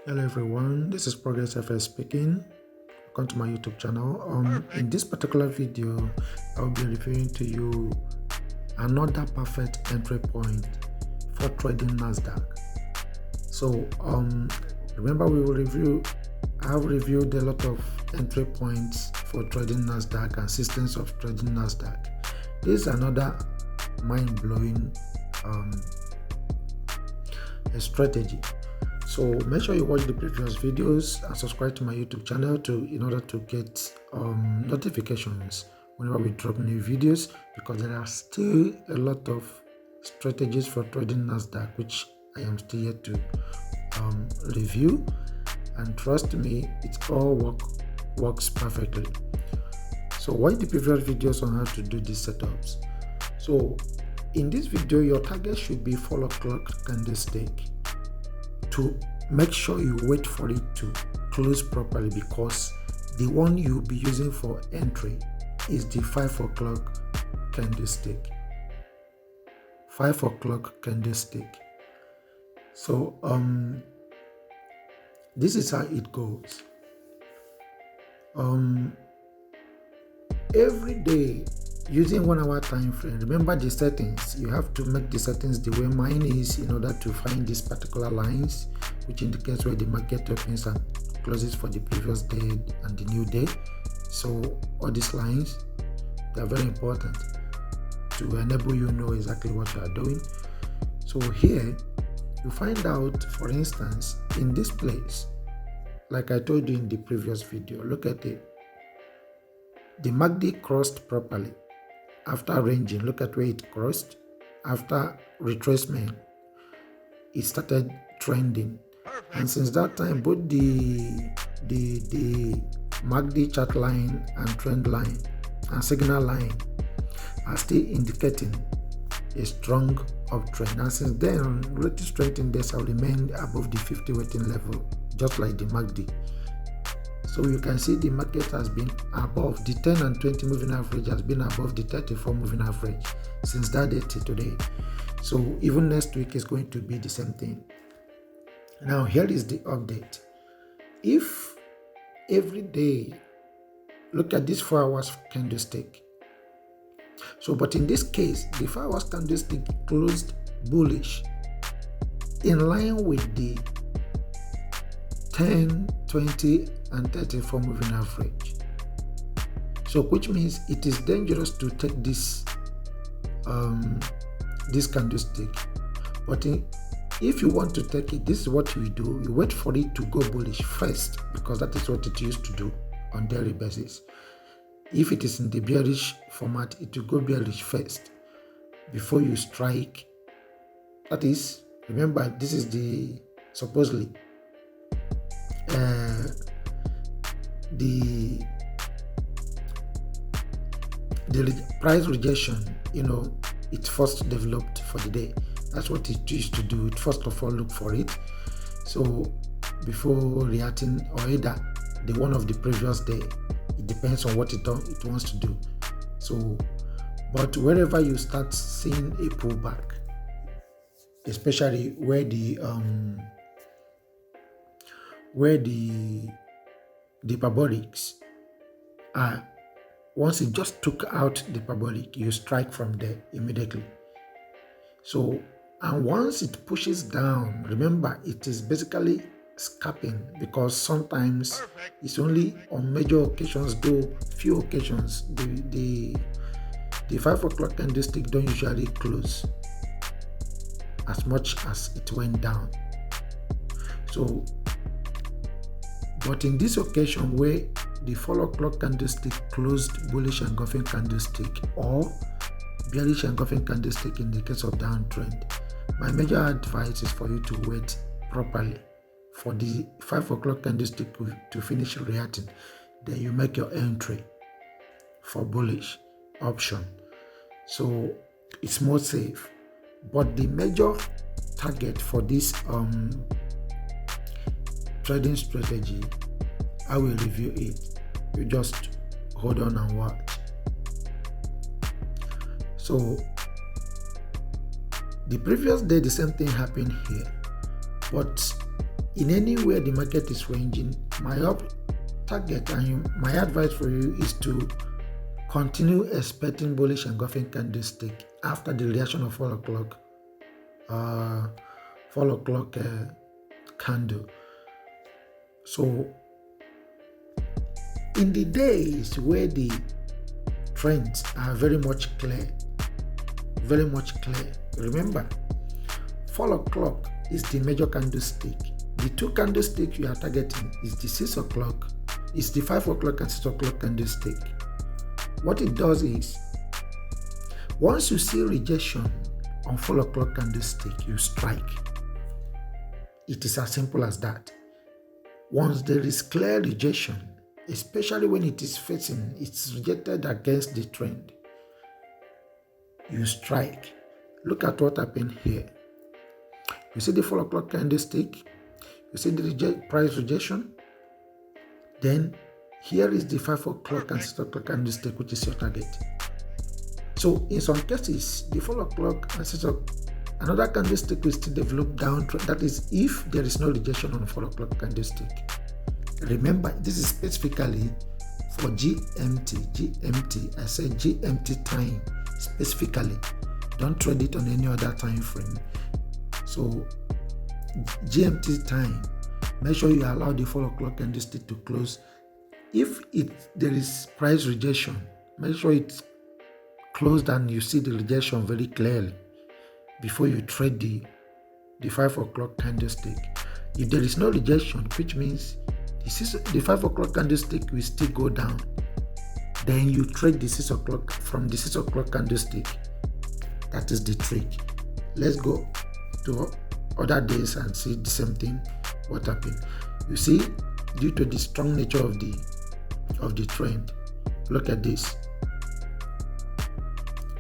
Hello everyone, this is Progress FS speaking. Welcome to my YouTube channel. In this particular video, I'll be reviewing to you another perfect entry point for trading NASDAQ. So remember I've reviewed a lot of entry points for trading NASDAQ and systems of trading NASDAQ. This is another mind-blowing strategy. So make sure you watch the previous videos and subscribe to my YouTube channel in order to get notifications whenever we drop new videos, because there are still a lot of strategies for trading NASDAQ which I am still yet to review, and trust me, it all works perfectly. So watch the previous videos on how to do these setups. So in this video, your target should be 4 o'clock candlestick. To make sure you wait for it to close properly, because the one you'll be using for entry is the 5 o'clock candlestick. 5 o'clock candlestick. So this is how it goes. Every day using 1 hour time frame. Remember the settings. You have to make the settings the way mine is in order to find these particular lines, which indicates where the market opens and closes for the previous day and the new day. So all these lines, they are very important to enable you know exactly what you are doing. So here you find out, for instance, in this place, like I told you in the previous video, look at it. The MACD crossed properly. After ranging, look at where it crossed. After retracement, it started trending. Perfect. And since that time, both the MACD chart line and trend line and signal line are still indicating a strong uptrend. And since then, relative strength index have remained above the 50 waiting level, just like the MACD. So you can see the market has been above the 10 and 20 moving average, has been above the 34 moving average since that day till today. So even next week is going to be the same thing. Now here is the update. If every day, look at this 4 hours candlestick. So but in this case, the 4 hours candlestick closed bullish in line with the 10, 20 and 34 moving average. So which means it is dangerous to take this candlestick. But if you want to take it, this is what you do. You wait for it to go bullish first, because that is what it used to do on daily basis. If it is in the bearish format, it will go bearish first before you strike. That is, remember, this is the supposedly the price rejection, it first developed for the day. That's what it used to do. It first of all look for it, so before reacting, or either the one of the previous day. It depends on what it wants to do. So but wherever you start seeing a pullback, especially where the parabolics are, once it just took out the parabolic, you strike from there immediately. So, and once it pushes down, remember, it is basically scalping, because sometimes it's only on major occasions, though few occasions the 5 o'clock candlestick don't usually close as much as it went down. So but in this occasion, where the 4 o'clock candlestick closed bullish engulfing candlestick or bearish engulfing candlestick in the case of downtrend, my major advice is for you to wait properly for the 5 o'clock candlestick to finish reacting. Then you make your entry for bullish option. So it's more safe. But the major target for this trading strategy, I will review it. You just hold on and watch. So the previous day, the same thing happened here, but in anywhere the market is ranging, my target and my advice for you is to continue expecting bullish engulfing candlestick after the reaction of 4 o'clock candle. So in the days where the trends are very much clear, remember 4 o'clock is the major candlestick. The two candlesticks you are targeting is the 6 o'clock, it's the 5 o'clock and 6 o'clock candlestick. What it does is, once you see rejection on 4 o'clock candlestick, you strike. It is as simple as that. Once there is clear rejection, especially when it is facing, it's rejected against the trend, you strike. Look at what happened here. You see the 4 o'clock candlestick, you see the price rejection, then here is the 5 o'clock and 6 o'clock candlestick, which is your target. So in some cases, the 4 o'clock and 6 o'clock, another candlestick will still develop downtrend. That is if there is no rejection on 4 o'clock candlestick. Remember, this is specifically for GMT. I said GMT time specifically. Don't trade it on any other time frame. So GMT time, make sure you allow the 4 o'clock candlestick to close. If there is price rejection, make sure it's closed and you see the rejection very clearly before you trade the 5 o'clock candlestick. If there is no rejection, which means the 5 o'clock candlestick will still go down, then you trade the 6 o'clock from the 6 o'clock candlestick. That is the trick. Let's go to other days and see the same thing. What happened? You see, due to the strong nature of the trend, look at this.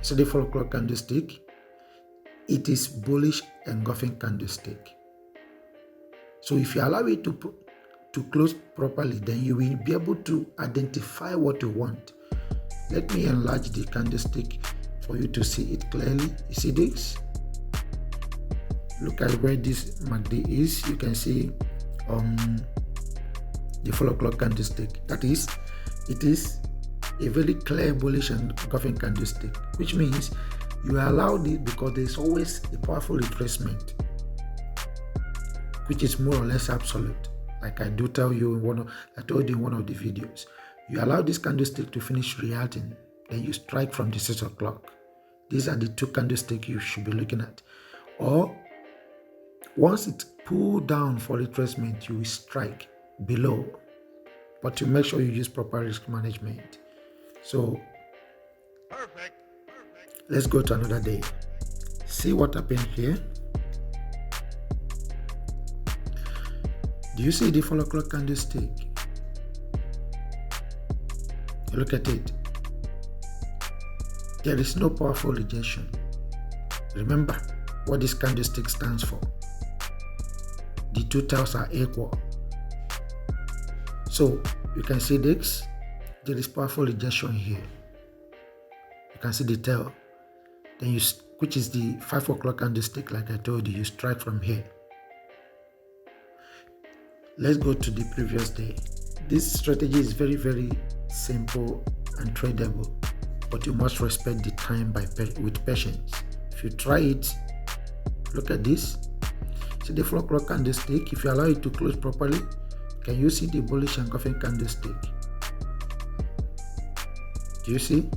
So the 4 o'clock candlestick, it is bullish engulfing candlestick. So if you allow it to close properly, then you will be able to identify what you want. Let me enlarge the candlestick for you to see it clearly. You see this? Look at where this MACD is. You can see the 4 o'clock candlestick. That is, it is a very clear bullish engulfing candlestick, which means you are allowed it because there is always a powerful retracement, which is more or less absolute. Like I do tell you I told you in one of the videos, you allow this candlestick to finish reacting, then you strike from the 6 o'clock. These are the two candlesticks you should be looking at. Or once it's pulled down for retracement, you will strike below. But you make sure you use proper risk management. So perfect. Let's go to another day. See what happened here. Do you see the 4 o'clock candlestick? Look at it. There is no powerful rejection. Remember what this candlestick stands for. The two tails are equal. So you can see this. There is powerful rejection here. You can see the tail. Then which is the 5 o'clock candlestick, like I told you, you strike from here. Let's go to the previous day. This strategy is very, very simple and tradable, but you must respect the time with patience. If you try it, look at this. See the 4 o'clock candlestick. If you allow it to close properly, can you see the bullish engulfing candlestick? Do you see?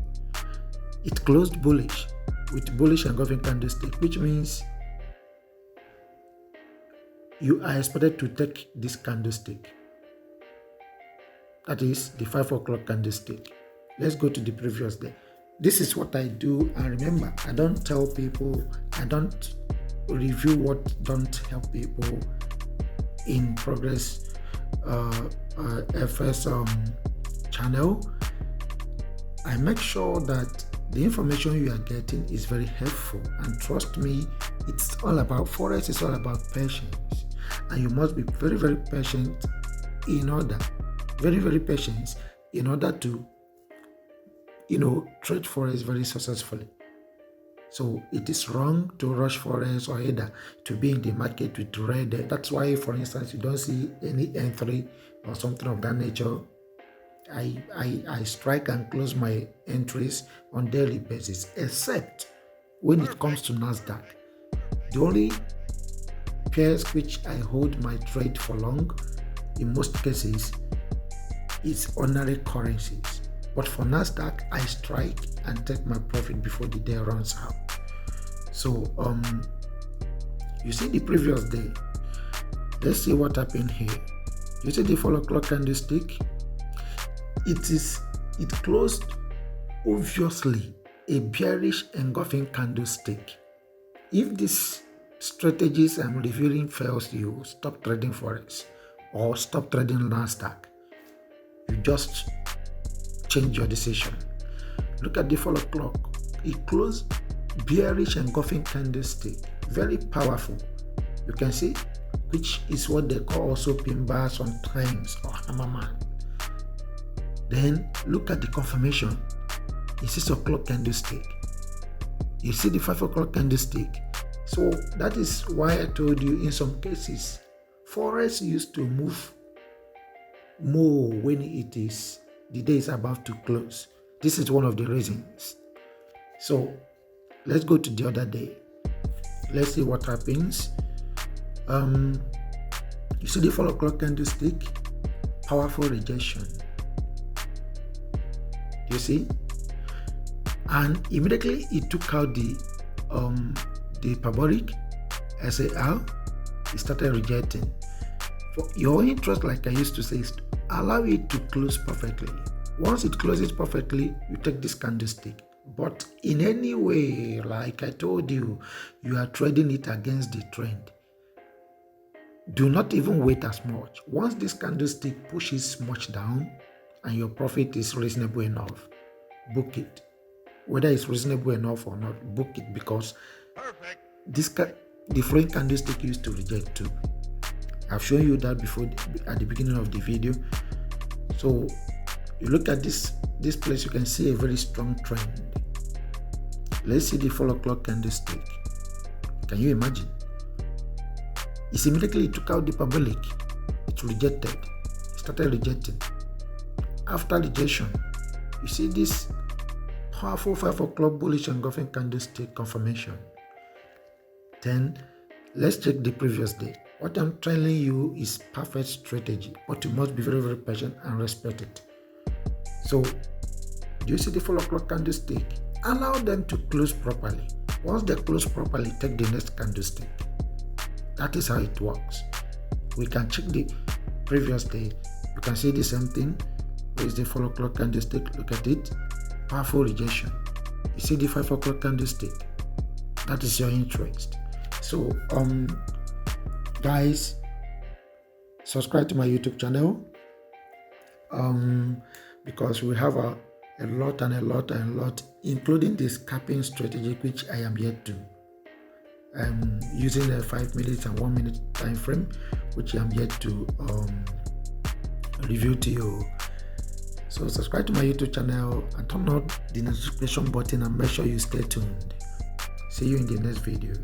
It closed bullish with bullish engulfing candlestick, which means you are expected to take this candlestick. That is the 5 o'clock candlestick. Let's go to the previous day. This is what I do. And remember, I don't tell people, I don't review what don't help people in Progress FS channel. I make sure that the information you are getting is very helpful. And trust me, it's all about Forex, it's all about patience. And you must be very, very patient very patient in order to, trade Forex very successfully. So it is wrong to rush forex or either to be in the market with red. That's why, for instance, you don't see any entry or something of that nature. I strike and close my entries on daily basis, except when it comes to NASDAQ. The only pairs which I hold my trade for long, in most cases, is ordinary currencies. But for NASDAQ, I strike and take my profit before the day runs out. So you see the previous day. Let's see what happened here. You see the 4 o'clock candlestick? It closed obviously a bearish engulfing candlestick. If this strategies I'm reviewing fails you, stop trading forex or stop trading NASDAQ. You just change your decision. Look at the 4 o'clock. It closed bearish engulfing candlestick, very powerful. You can see, which is what they call also pin bar sometimes, or hammerman. Then look at the confirmation. The 6 o'clock candlestick. You see the 5 o'clock candlestick. So that is why I told you in some cases, forex used to move more when the day is about to close. This is one of the reasons. So let's go to the other day. Let's see what happens. You see the 4 o'clock candlestick, powerful rejection. You see, and immediately it took out the parabolic SAR. It started rejecting. For your interest, like I used to say, is to allow it to close perfectly. Once it closes perfectly, you take this candlestick. But in any way, like I told you, you are trading it against the trend. Do not even wait as much. Once this candlestick pushes much down and your profit is reasonable enough, book it. Whether it's reasonable enough or not, book it, because the foreign candlestick used to reject too. I've shown you that before at the beginning of the video. So you look at this place, you can see a very strong trend. Let's see the 4 o'clock candlestick. Can you imagine? It immediately took out the parabolic. It rejected. It started rejecting. After rejection, you see this powerful 5 o'clock bullish engulfing candlestick confirmation. Then let's check the previous day. What I'm telling you is perfect strategy, but you must be very, very patient and respect it. So, do you see the 4 o'clock candlestick? Allow them to close properly. Once they close properly, take the next candlestick. That is how it works. We can check the previous day. You can see the same thing. There is the 4 o'clock candlestick. Look at it. Powerful rejection. You see the 5 o'clock candlestick. That is your interest. So, guys, subscribe to my YouTube channel. Because we have a lot, including this capping strategy, which I am yet to. Using a 5 minutes and 1 minute time frame, which I am yet to review to you. So subscribe to my YouTube channel and turn on the notification button and make sure you stay tuned. See you in the next video.